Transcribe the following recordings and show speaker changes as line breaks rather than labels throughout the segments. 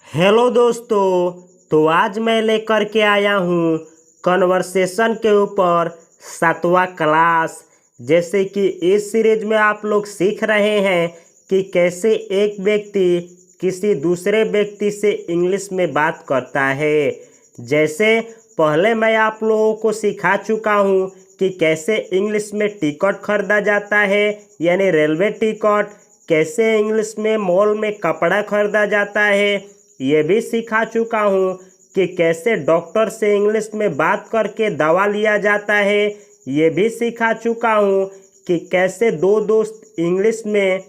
Hello दोस्तों। तो आज मैं लेकर के आया हूँ कन्वर्सेशन के ऊपर 7वां क्लास। जैसे कि इस सीरीज में आप लोग सीख रहे हैं कि कैसे एक व्यक्ति किसी दूसरे व्यक्ति से इंग्लिश में बात करता है। जैसे पहले मैं आप लोगों को सिखा चुका हूँ कि कैसे इंग्लिश में टिकट खरीदा जाता है, यानी रेलवे टिकट। कैसे इंग्लिश में मॉल में कपड़ा खरीदा जाता है ये भी सिखा चुका हूँ कि कैसे डॉक्टर से इंग्लिश में बात करके दवा लिया जाता है। ये भी सिखा चुका हूँ कि कैसे दो दोस्त इंग्लिश में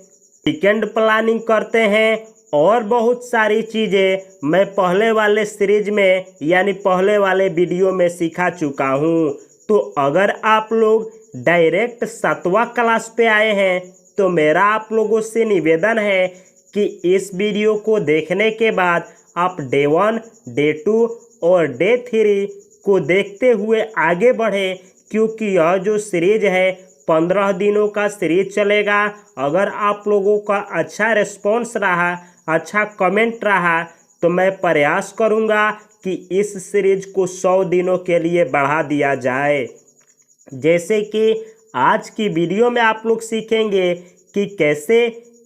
वीकेंड प्लानिंग करते हैं, और बहुत सारी चीज़ें मैं पहले वाले सीरीज में यानी पहले वाले वीडियो में सिखा चुका हूँ। तो अगर आप लोग डायरेक्ट 7वां क्लास पे आए हैं तो मेरा आप लोगों से निवेदन है कि इस वीडियो को देखने के बाद आप डे 1, डे 2 और डे 3 को देखते हुए आगे बढ़े, क्योंकि यह जो सीरीज है 15 दिनों का सीरीज चलेगा। अगर आप लोगों का अच्छा रिस्पॉन्स रहा, अच्छा कमेंट रहा, तो मैं प्रयास करूंगा कि इस सीरीज को 100 दिनों के लिए बढ़ा दिया जाए। जैसे कि आज की वीडियो में आप लोग सीखेंगे कि कैसे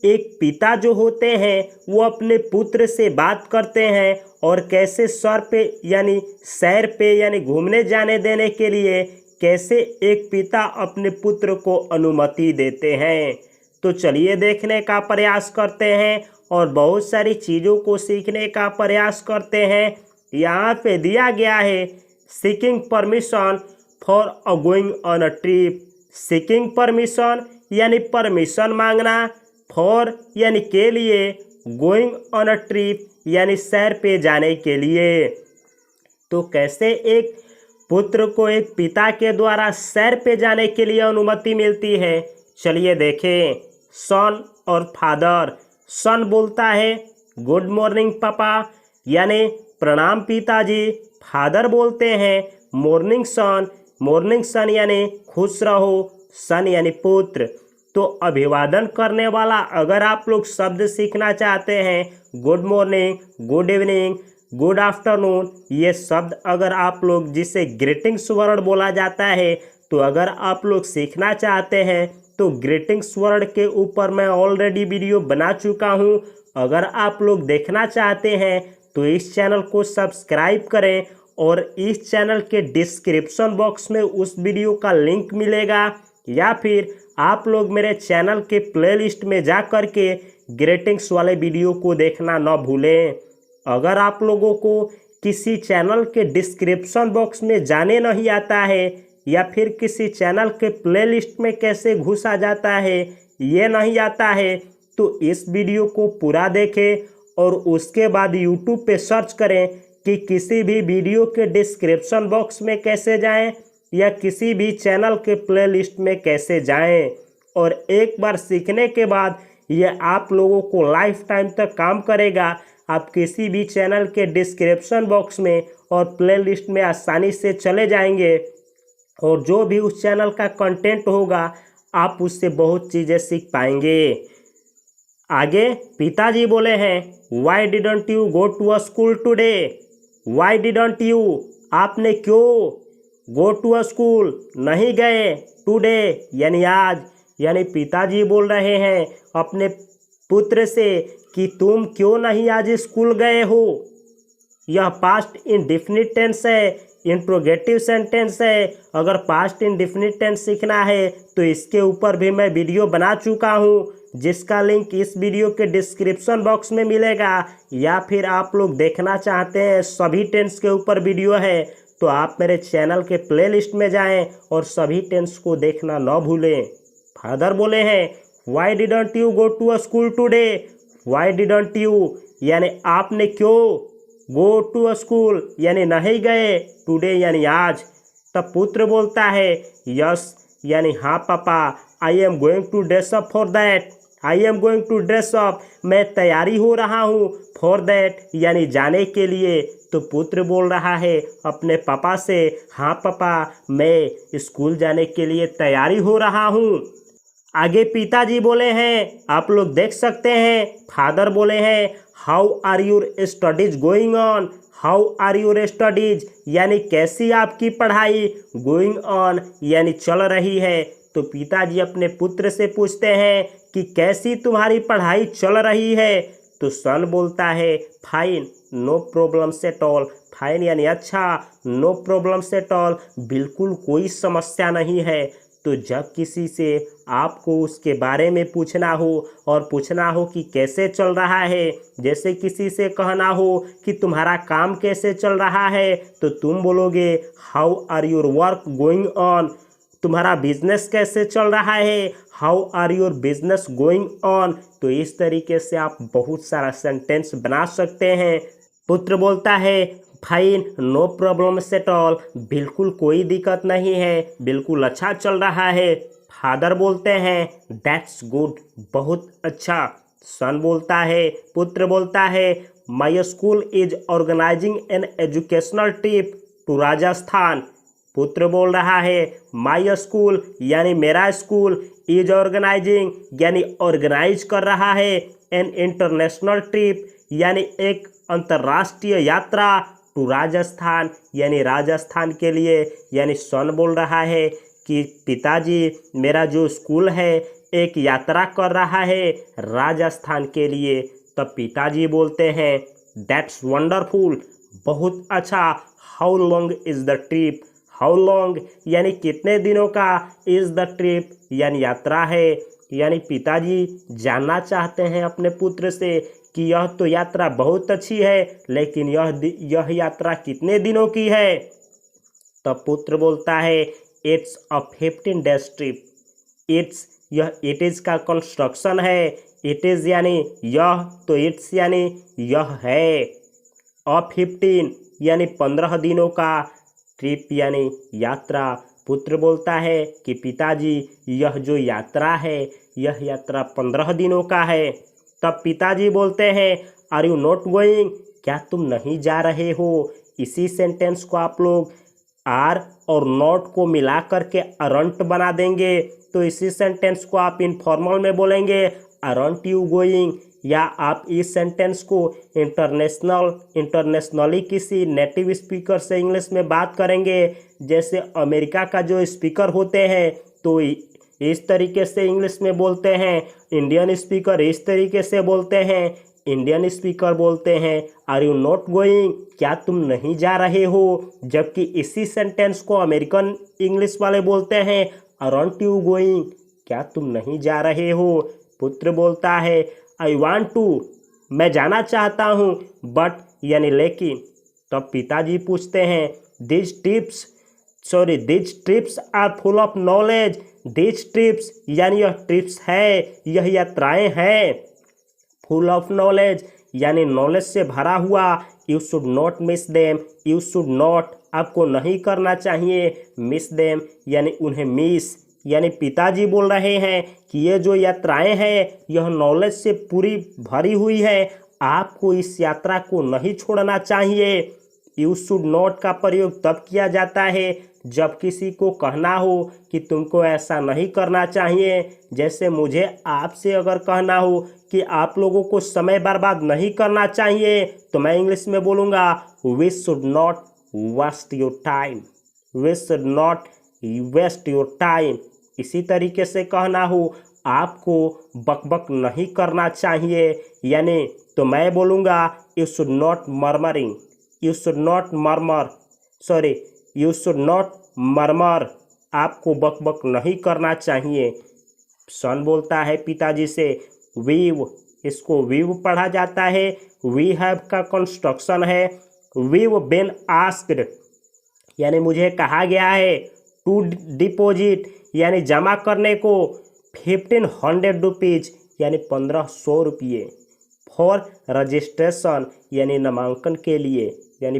एक पिता जो होते हैं वो अपने पुत्र से बात करते हैं, और कैसे सैर पे यानी घूमने जाने देने के लिए कैसे एक पिता अपने पुत्र को अनुमति देते हैं। तो चलिए देखने का प्रयास करते हैं और बहुत सारी चीज़ों को सीखने का प्रयास करते हैं। यहाँ पे दिया गया है seeking permission for going on a trip. Seeking permission यानी परमिशन मांगना, फॉर यानी के लिए, गोइंग ऑन अ ट्रिप यानी सैर पे जाने के लिए। तो कैसे एक पुत्र को एक पिता के द्वारा सैर पे जाने के लिए अनुमति मिलती है, चलिए देखें। सन और फादर। सन बोलता है गुड मॉर्निंग पापा, यानी प्रणाम पिताजी। फादर बोलते हैं मॉर्निंग सन। मॉर्निंग सन यानी खुश रहो, सन यानी पुत्र। तो अभिवादन करने वाला अगर आप लोग शब्द सीखना चाहते हैं, good morning, good evening, good afternoon, ये शब्द अगर आप लोग जिसे ग्रीटिंग्स वर्ड बोला जाता है, तो अगर आप लोग सीखना चाहते हैं तो ग्रीटिंग्स वर्ड के ऊपर मैं ऑलरेडी वीडियो बना चुका हूँ। अगर आप लोग देखना चाहते हैं तो इस चैनल को सब्सक्राइब करें, और इस चैनल के डिस्क्रिप्शन बॉक्स में उस वीडियो का लिंक मिलेगा, या फिर आप लोग मेरे चैनल के प्लेलिस्ट में जा कर के ग्रीटिंग्स वाले वीडियो को देखना न भूलें। अगर आप लोगों को किसी चैनल के डिस्क्रिप्शन बॉक्स में जाने नहीं आता है, या फिर किसी चैनल के प्लेलिस्ट में कैसे घुसा जाता है ये नहीं आता है, तो इस वीडियो को पूरा देखें और उसके बाद यूट्यूब पे सर्च करें कि किसी भी वीडियो के डिस्क्रिप्शन बॉक्स में कैसे जाएं, या किसी भी चैनल के प्लेलिस्ट में कैसे जाएं। और एक बार सीखने के बाद यह आप लोगों को लाइफ टाइम तक काम करेगा। आप किसी भी चैनल के डिस्क्रिप्शन बॉक्स में और प्लेलिस्ट में आसानी से चले जाएंगे, और जो भी उस चैनल का कंटेंट होगा आप उससे बहुत चीज़ें सीख पाएंगे। आगे पिताजी बोले हैं why didn't you go to a school today. Why didn't you, आपने क्यों, गो टू अ स्कूल, नहीं गए, टुडे यानी आज। यानी पिताजी बोल रहे हैं अपने पुत्र से कि तुम क्यों नहीं आज स्कूल गए हो। यह पास्ट इंडेफिनिट टेंस है, इंट्रोगेटिव सेंटेंस है। अगर पास्ट इंडेफिनिट टेंस सीखना है तो इसके ऊपर भी मैं वीडियो बना चुका हूँ, जिसका लिंक इस वीडियो के डिस्क्रिप्शन बॉक्स में मिलेगा, या फिर आप लोग देखना चाहते हैं सभी टेंस के ऊपर वीडियो है तो आप मेरे चैनल के प्लेलिस्ट में जाएं और सभी टेंस को देखना न भूलें। फादर बोले हैं why didn't you go to a school today. Why didn't you यानी आपने क्यों, गो टू अ स्कूल यानी नहीं गए, टुडे यानी आज। तब पुत्र बोलता है यस यानी हाँ पापा, I am going to dress up for that. I am going to dress up, मैं तैयारी हो रहा हूँ, फॉर दैट यानी जाने के लिए। तो पुत्र बोल रहा है अपने पापा से हाँ पापा, मैं स्कूल जाने के लिए तैयारी हो रहा हूँ। आगे पिताजी बोले हैं, आप लोग देख सकते हैं, फादर बोले हैं how are your studies going on, how are your studies यानी कैसी आपकी पढ़ाई, गोइंग ऑन यानी चल रही है। तो पिताजी अपने पुत्र से पूछते हैं कि कैसी तुम्हारी पढ़ाई चल रही है। तो सन बोलता है fine, no problems at all. Fine यानी अच्छा, नो प्रॉब्लम्स एट ऑल बिल्कुल कोई समस्या नहीं है। तो जब किसी से आपको उसके बारे में पूछना हो और पूछना हो कि कैसे चल रहा है, जैसे किसी से कहना हो कि तुम्हारा काम कैसे चल रहा है, तो तुम बोलोगे how are your work going on. तुम्हारा बिजनेस कैसे चल रहा है, how are your business going on. तो इस तरीके से आप बहुत सारा सेंटेंस बना सकते हैं। पुत्र बोलता है fine, no problem at all, बिल्कुल कोई दिक्कत नहीं है, बिल्कुल अच्छा चल रहा है। फादर बोलते हैं दैट्स गुड, बहुत अच्छा। सन बोलता है, पुत्र बोलता है my school is organising an educational trip to Rajasthan. पुत्र बोल रहा है माय स्कूल यानी मेरा स्कूल, इज ऑर्गेनाइजिंग यानी ऑर्गेनाइज कर रहा है, एन इंटरनेशनल ट्रिप यानी एक अंतर्राष्ट्रीय यात्रा, टू राजस्थान यानी राजस्थान के लिए। यानी सन बोल रहा है कि पिताजी मेरा जो स्कूल है एक यात्रा कर रहा है राजस्थान के लिए। तब पिताजी बोलते हैं दैट्स वंडरफुल, बहुत अच्छा। How long is the trip, how long यानी कितने दिनों का, इज़ द ट्रिप यानी यात्रा है। यानी पिताजी जानना चाहते हैं अपने पुत्र से कि यह तो यात्रा बहुत अच्छी है, लेकिन यह यात्रा कितने दिनों की है। तब पुत्र बोलता है it's a 15 days trip. It's यह इट इज़ का कंस्ट्रक्शन है, इट इज़ यानी यह, तो इट्स यानी यह है। अ 15 यानी 15 दिनों का, ट्रिप यानी यात्रा। पुत्र बोलता है कि पिताजी यह जो यात्रा है यह यात्रा 15 दिनों का है। तब पिताजी बोलते हैं आर यू नॉट गोइंग, क्या तुम नहीं जा रहे हो। इसी सेंटेंस को आप लोग आर और नॉट को मिला करके अरंट बना देंगे। तो इसी सेंटेंस को आप इनफॉर्मल में बोलेंगे अरंट यू गोइंग, या आप इस सेंटेंस को इंटरनेशनली किसी नेटिव स्पीकर से इंग्लिश में बात करेंगे। जैसे अमेरिका का जो स्पीकर होते हैं तो इस तरीके से इंग्लिश में बोलते हैं, इंडियन स्पीकर इस तरीके से बोलते हैं। इंडियन स्पीकर बोलते हैं आर यू नॉट गोइंग, क्या तुम नहीं जा रहे हो। जबकि इसी सेंटेंस को अमेरिकन इंग्लिश वाले बोलते हैं अरंट यू गोइंग, क्या तुम नहीं जा रहे हो। पुत्र बोलता है आई वांट टू, मैं जाना चाहता हूँ, बट यानी लेकिन। तब पिताजी पूछते हैं this trips are full of knowledge. This trips यानी यह ट्रिप्स है, यह यात्राएं हैं। फुल ऑफ नॉलेज यानी नॉलेज से भरा हुआ। You should not miss them, you should not आपको नहीं करना चाहिए, मिस देम यानी उन्हें मिस। यानी पिताजी बोल रहे हैं कि ये जो यात्राएं हैं यह नॉलेज से पूरी भरी हुई है, आपको इस यात्रा को नहीं छोड़ना चाहिए। यू शुड नॉट का प्रयोग तब किया जाता है जब किसी को कहना हो कि तुमको ऐसा नहीं करना चाहिए। जैसे मुझे आपसे अगर कहना हो कि आप लोगों को समय बर्बाद नहीं करना चाहिए, तो मैं इंग्लिश में बोलूँगा we should not waste your time, we should not waste your time. इसी तरीके से कहना हो आपको बकबक नहीं करना चाहिए, यानी तो मैं बोलूँगा you should not murmuring, you should not murmur, sorry you should not murmur, आपको बकबक नहीं करना चाहिए। सन बोलता है पिताजी से वीव, इसको वीव पढ़ा जाता है। वी हैव का कंस्ट्रक्शन है वीव बीन आस्क्ड, यानी मुझे कहा गया है। टू डिपॉजिट यानी जमा करने को। 1500 रुपीज़ यानी 1500 रुपये। फॉर रजिस्ट्रेशन यानी नामांकन के लिए। यानी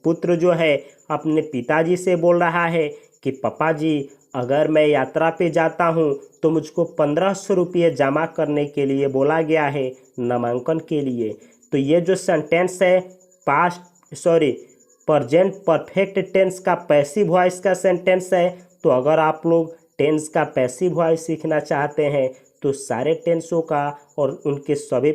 पुत्र जो है अपने पिताजी से बोल रहा है कि पापा जी अगर मैं यात्रा पे जाता हूँ तो मुझको 1500 रुपये जमा करने के लिए बोला गया है नामांकन के लिए। तो ये जो सेंटेंस है प्रेजेंट परफेक्ट टेंस का पैसिव वॉइस का सेंटेंस है। तो अगर आप लोग टेंस का पैसिव वॉइस सीखना चाहते हैं तो सारे टेंसों का और उनके सभी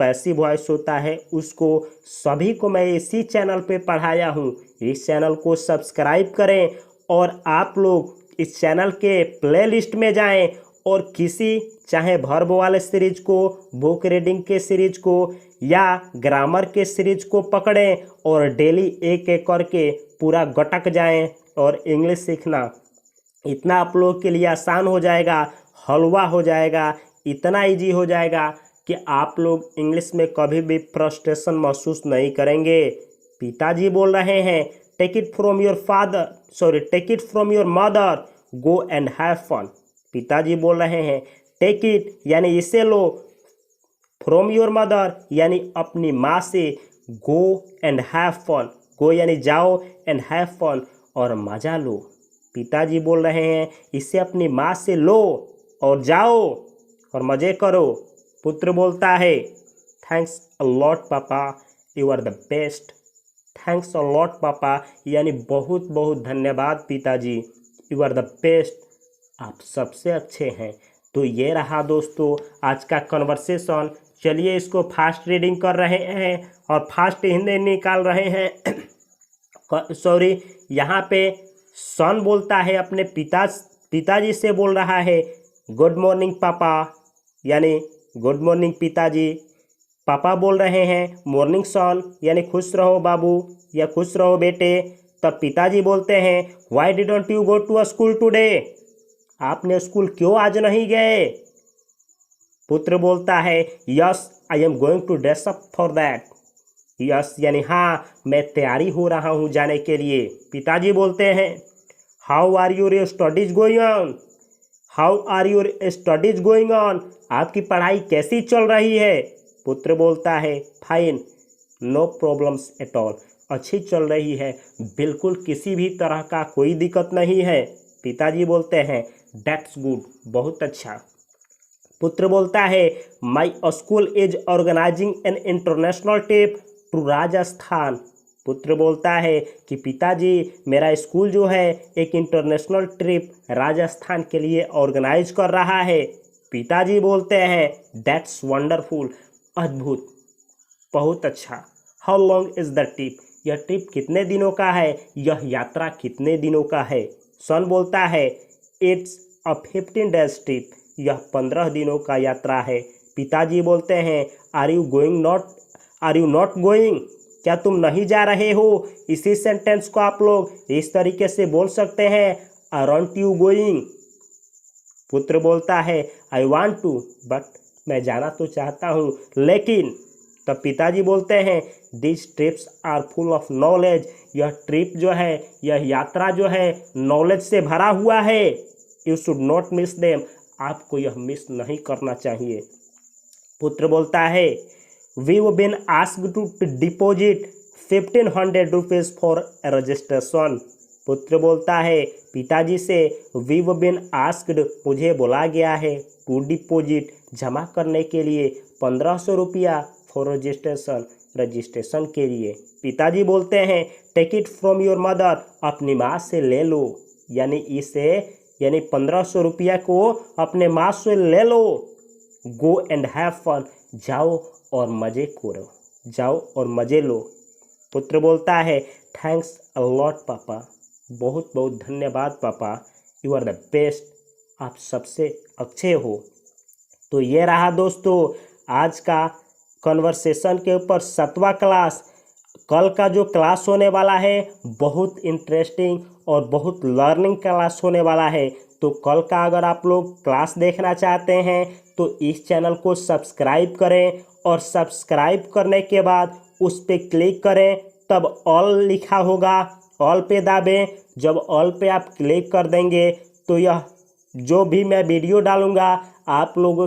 पैसिव वॉइस होता है उसको सभी को मैं इसी चैनल पे पढ़ाया हूँ। इस चैनल को सब्सक्राइब करें और आप लोग इस चैनल के प्लेलिस्ट में जाएं और किसी चाहे वर्ब वाले सीरीज को, बुक रीडिंग के सीरीज को या ग्रामर के सीरीज को पकड़ें और डेली एक एक करके पूरा गटक जाएं और इंग्लिश सीखना इतना आप लोगों के लिए आसान हो जाएगा, हलवा हो जाएगा, इतना इजी हो जाएगा कि आप लोग इंग्लिश में कभी भी फ्रस्ट्रेशन महसूस नहीं करेंगे। पिताजी बोल रहे हैं take it from your take it from your mother, go and have fun. पिताजी बोल रहे हैं टेक इट यानी इसे लो, फ्रॉम योर मदर यानी अपनी माँ से, गो एंड हैव फन, गो यानी जाओ एंड हैव फन और मज़ा लो। पिताजी बोल रहे हैं इसे अपनी माँ से लो और जाओ और मज़े करो। पुत्र बोलता है thanks a lot papa, you are the best. Thanks a lot papa यानी बहुत बहुत धन्यवाद पिताजी, यू आर द बेस्ट, आप सबसे अच्छे हैं। तो ये रहा दोस्तों आज का कन्वर्सेशन। चलिए इसको फास्ट रीडिंग कर रहे हैं और फास्ट हिंदी निकाल रहे हैं। सॉरी, यहाँ पे सन बोलता है अपने पिताजी से बोल रहा है गुड मॉर्निंग पापा, यानी गुड मॉर्निंग पिताजी। पापा बोल रहे हैं मॉर्निंग सन यानी खुश रहो बाबू या खुश रहो बेटे। तब पिताजी बोलते हैं why didn't you go to school today, आपने स्कूल क्यों आज नहीं गए। पुत्र बोलता है yes I am going to dress up for that, yes यानी हाँ मैं तैयारी हो रहा हूँ जाने के लिए। पिताजी बोलते हैं how are your studies going on, how are your studies going on, आपकी पढ़ाई कैसी चल रही है। पुत्र बोलता है fine, no problems at all, अच्छी चल रही है, बिल्कुल किसी भी तरह का कोई दिक्कत नहीं है। पिताजी बोलते हैं दैट्स गुड, बहुत अच्छा। पुत्र बोलता है my school is organising an international trip to Rajasthan. पुत्र बोलता है कि पिताजी मेरा स्कूल जो है एक इंटरनेशनल ट्रिप राजस्थान के लिए ऑर्गेनाइज कर रहा है। पिताजी बोलते हैं दैट्स वंडरफुल, अद्भुत, बहुत अच्छा। How long is the trip, यह ट्रिप कितने दिनों का है, यह यात्रा कितने दिनों का है। सन बोलता है इट्स अ 15 डेज ट्रिप, यह 15 दिनों का यात्रा है। पिताजी बोलते हैं आर यू नॉट गोइंग, क्या तुम नहीं जा रहे हो। इसी सेंटेंस को आप लोग इस तरीके से बोल सकते हैं आरंट यू गोइंग। पुत्र बोलता है आई वांट टू बट, मैं जाना तो चाहता हूँ लेकिन। तब पिताजी बोलते हैं this trips are full of knowledge, यह ट्रिप जो है, यह यात्रा जो है नॉलेज से भरा हुआ है। You should not miss them, आपको यह मिस नहीं करना चाहिए। पुत्र बोलता है we have been asked to deposit 1500 rupees for registration. पुत्र बोलता है पिताजी से वी वो बीन आस्क्ड, मुझे बोला गया है, टू डिपॉजिट जमा करने के लिए 1500 रुपया फॉर रजिस्ट्रेशन के लिए। पिताजी बोलते हैं take it from your mother, अपनी माँ से ले लो, यानी 1500 रुपया को अपने माँ से ले लो। गो एंड हैव फन, जाओ और मज़े करो, जाओ और मज़े लो। पुत्र बोलता है थैंक्स अ लॉट पापा, बहुत बहुत धन्यवाद पापा, यू आर द बेस्ट, आप सबसे अच्छे हो। तो ये रहा दोस्तों आज का कन्वर्सेशन के ऊपर 7वां क्लास। कल का जो क्लास होने वाला है बहुत इंटरेस्टिंग और बहुत लर्निंग क्लास होने वाला है। तो कल का अगर आप लोग क्लास देखना चाहते हैं तो इस चैनल को सब्सक्राइब करें और सब्सक्राइब करने के बाद उस पर क्लिक करें, तब ऑल लिखा होगा, ऑल पे दाबें। जब ऑल पे आप क्लिक कर देंगे तो यह जो भी मैं वीडियो डालूँगा आप लोगों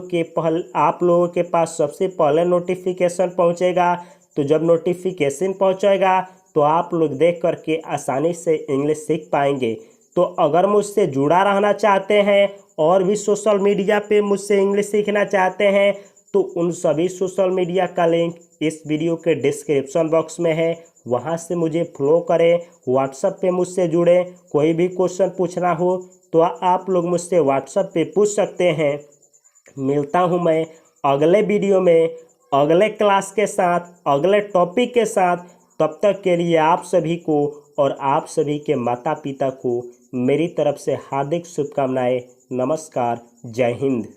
के पास सबसे पहले नोटिफिकेशन पहुंचेगा। तो जब नोटिफिकेशन पहुंचेगा तो आप लोग देख करके आसानी से इंग्लिश सीख पाएंगे। तो अगर मुझसे जुड़ा रहना चाहते हैं और भी सोशल मीडिया पे मुझसे इंग्लिश सीखना चाहते हैं तो उन सभी सोशल मीडिया का लिंक इस वीडियो के डिस्क्रिप्शन बॉक्स में है, वहां से मुझे फॉलो करें। व्हाट्सएप पे मुझसे जुड़ें, कोई भी क्वेश्चन पूछना हो तो आप लोग मुझसे व्हाट्सएप पे पूछ सकते हैं। मिलता हूं मैं अगले वीडियो में अगले क्लास के साथ, अगले टॉपिक के साथ। तब तक के लिए आप सभी को और आप सभी के माता पिता को मेरी तरफ से हार्दिक शुभकामनाएं। नमस्कार, जय हिंद।